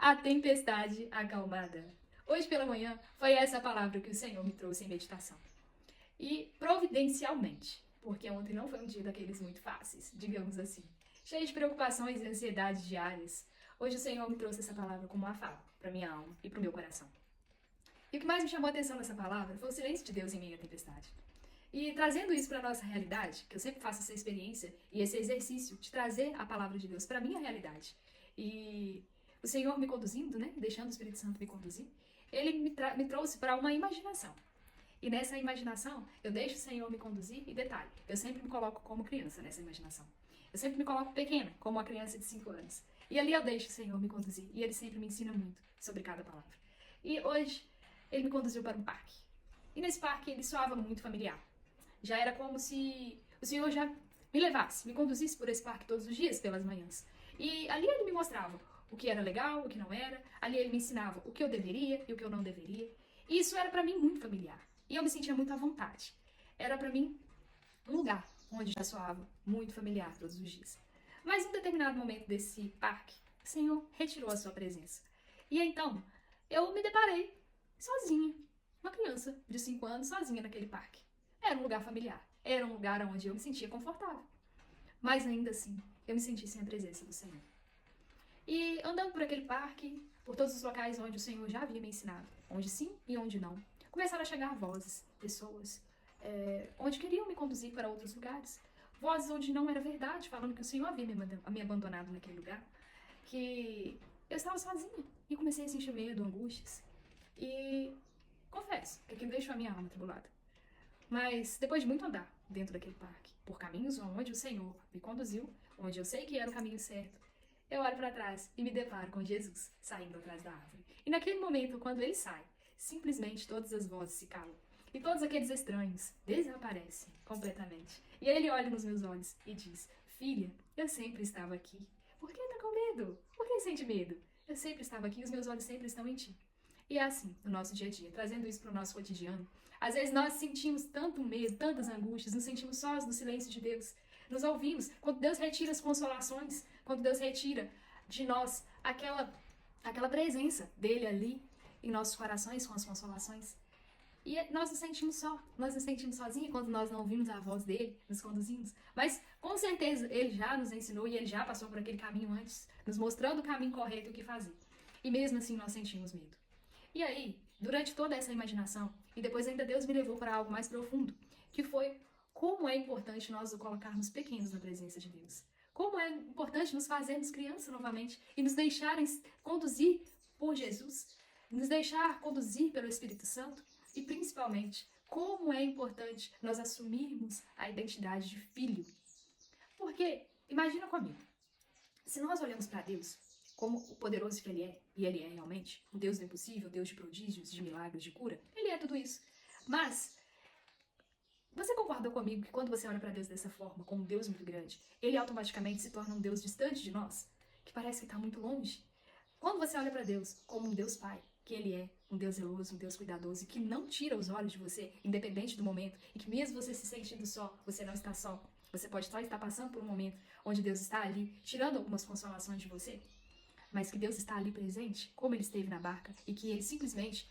A tempestade acalmada. Hoje pela manhã foi essa a palavra que o Senhor me trouxe em meditação. E providencialmente, porque ontem não foi um dia daqueles muito fáceis, digamos assim, cheio de preocupações e ansiedades diárias. Hoje o Senhor me trouxe essa palavra como um afago para minha alma e para o meu coração. E o que mais me chamou a atenção nessa palavra foi o silêncio de Deus em meio à tempestade. E trazendo isso para a nossa realidade, que eu sempre faço essa experiência e esse exercício de trazer a palavra de Deus para a minha realidade. E o Senhor me conduzindo, né, deixando o Espírito Santo me conduzir, ele me trouxe para uma imaginação. E nessa imaginação, eu deixo o Senhor me conduzir e detalhe, eu sempre me coloco como criança nessa imaginação. Eu sempre me coloco pequena, como uma criança de 5 anos. E ali eu deixo o Senhor me conduzir e ele sempre me ensina muito sobre cada palavra. E hoje, ele me conduziu para um parque. E nesse parque ele soava muito familiar. Já era como se o Senhor já me levasse, me conduzisse por esse parque todos os dias pelas manhãs. E ali ele me mostrava o que era legal, o que não era. Ali ele me ensinava o que eu deveria e o que eu não deveria. E isso era para mim muito familiar. E eu me sentia muito à vontade. Era para mim um lugar onde já soava muito familiar todos os dias. Mas em um determinado momento desse parque, o Senhor retirou a sua presença. E então eu me deparei sozinha, uma criança de 5 anos sozinha naquele parque. Era um lugar familiar, era um lugar onde eu me sentia confortável. Mas ainda assim, eu me senti sem a presença do Senhor. E andando por aquele parque, por todos os locais onde o Senhor já havia me ensinado, onde sim e onde não, começaram a chegar vozes, pessoas, onde queriam me conduzir para outros lugares. Vozes onde não era verdade, falando que o Senhor havia me abandonado naquele lugar, que eu estava sozinha e comecei a sentir medo, angústias. E confesso que aquilo deixou a minha alma atribulada. Mas depois de muito andar dentro daquele parque, por caminhos onde o Senhor me conduziu, onde eu sei que era o caminho certo, eu olho para trás e me deparo com Jesus saindo atrás da árvore. E naquele momento, quando ele sai, simplesmente todas as vozes se calam. E todos aqueles estranhos desaparecem completamente. E aí ele olha nos meus olhos e diz: Filha, eu sempre estava aqui. Por que tá com medo? Por que sente medo? Eu sempre estava aqui e os meus olhos sempre estão em ti. E é assim, no nosso dia a dia, trazendo isso para o nosso cotidiano. Às vezes nós sentimos tanto medo, tantas angústias, nos sentimos sós no silêncio de Deus. Nos ouvimos. Quando Deus retira as consolações, quando Deus retira de nós aquela presença dele ali em nossos corações com as consolações. E nós nos sentimos só, nós nos sentimos sozinhos quando nós não ouvimos a voz dele, nos conduzimos. Mas com certeza ele já nos ensinou e ele já passou por aquele caminho antes, nos mostrando o caminho correto e o que fazer. E mesmo assim nós sentimos medo. E aí, durante toda essa imaginação, e depois ainda Deus me levou para algo mais profundo, que foi como é importante nós nos colocarmos pequenos na presença de Deus. Como é importante nos fazermos criança novamente e nos deixarem conduzir por Jesus, nos deixar conduzir pelo Espírito Santo e principalmente como é importante nós assumirmos a identidade de filho. Porque, imagina comigo, se nós olhamos para Deus como o poderoso que Ele é, e Ele é realmente, o Deus do impossível, o Deus de prodígios, de milagres, de cura, Ele é tudo isso. Mas, você concorda comigo que quando você olha para Deus dessa forma, como um Deus muito grande, Ele automaticamente se torna um Deus distante de nós? Que parece que está muito longe? Quando você olha para Deus como um Deus Pai, que Ele é um Deus zeloso, um Deus cuidadoso, e que não tira os olhos de você, independente do momento, e que mesmo você se sentindo só, você não está só. Você pode só estar passando por um momento onde Deus está ali, tirando algumas consolações de você, mas que Deus está ali presente, como Ele esteve na barca, e que Ele simplesmente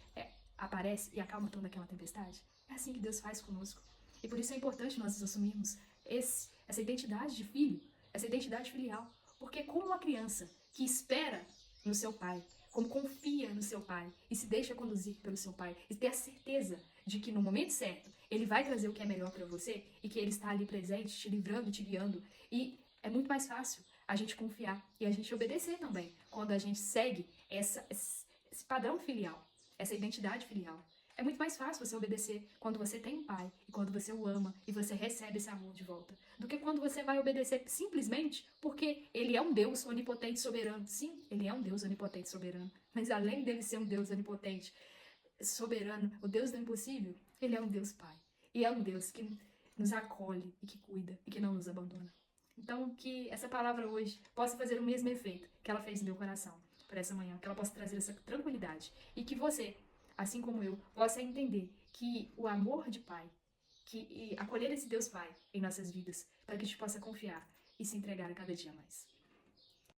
aparece e acalma toda aquela tempestade. É assim que Deus faz conosco. E por isso é importante nós assumirmos essa identidade de filho, essa identidade filial. Porque como uma criança que espera no seu pai, como confia no seu pai e se deixa conduzir pelo seu pai e ter a certeza de que no momento certo ele vai trazer o que é melhor para você e que ele está ali presente, te livrando, te guiando. E é muito mais fácil a gente confiar e a gente obedecer também quando a gente segue esse padrão filial, essa identidade filial. É muito mais fácil você obedecer quando você tem um pai e quando você o ama e você recebe esse amor de volta, do que quando você vai obedecer simplesmente porque ele é um Deus onipotente e soberano. Sim, ele é um Deus onipotente e soberano, mas além dele ser um Deus onipotente e soberano, o Deus do impossível, ele é um Deus Pai. E é um Deus que nos acolhe e que cuida e que não nos abandona. Então, que essa palavra hoje possa fazer o mesmo efeito que ela fez no meu coração por essa manhã, que ela possa trazer essa tranquilidade e que você, assim como eu, possa entender que o amor de Pai, e acolher esse Deus Pai em nossas vidas, para que a gente possa confiar e se entregar a cada dia mais.